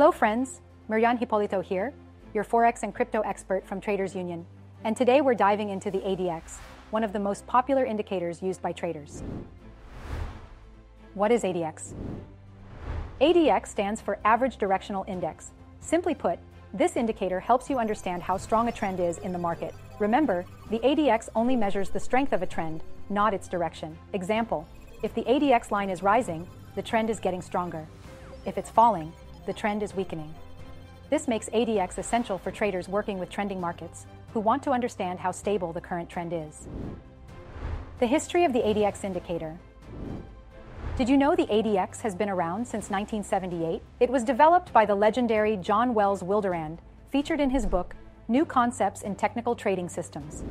Hello friends, Marian Hipolito here, your Forex and crypto expert from Traders Union. And today we're diving into the ADX, one of the most popular indicators used by traders. What is ADX? ADX stands for Average Directional Index. Simply put, this indicator helps you understand how strong a trend is in the market. Remember, the ADX only measures the strength of a trend, not its direction. Example, if the ADX line is rising, the trend is getting stronger. If it's falling, the trend is weakening. This makes ADX essential for traders working with trending markets who want to understand how stable the current trend is. The history of the ADX indicator. Did you know the ADX has been around since 1978? It was developed by the legendary John Wells Wilderand, featured in his book, New Concepts in Technical Trading Systems.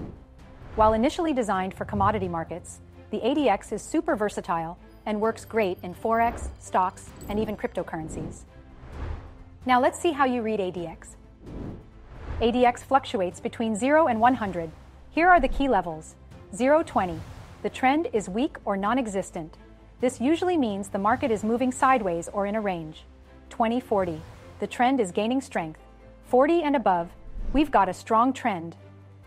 While initially designed for commodity markets, the ADX is super versatile and works great in Forex, stocks, and even cryptocurrencies. Now let's see how you read ADX. ADX fluctuates between 0 and 100. Here are the key levels. 0-20. The trend is weak or non-existent. This usually means the market is moving sideways or in a range. 20-40. The trend is gaining strength. 40 and above, we've got a strong trend.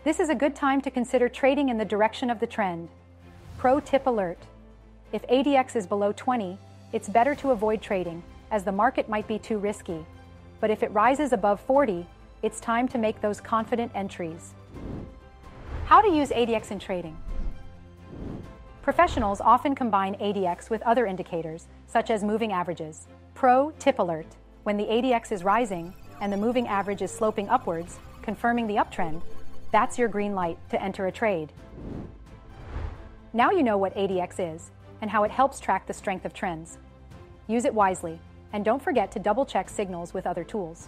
This is a good time to consider trading in the direction of the trend. Pro tip alert. If ADX is below 20, it's better to avoid trading, as the market might be too risky. But if it rises above 40, it's time to make those confident entries. How to use ADX in trading. Professionals often combine ADX with other indicators, such as moving averages. Pro tip alert. When the ADX is rising and the moving average is sloping upwards, confirming the uptrend, that's your green light to enter a trade. Now you know what ADX is and how it helps track the strength of trends. Use it wisely, and don't forget to double-check signals with other tools.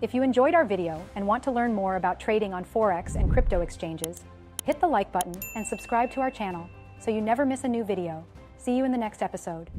If you enjoyed our video and want to learn more about trading on Forex and crypto exchanges, hit the like button and subscribe to our channel so you never miss a new video. See you in the next episode.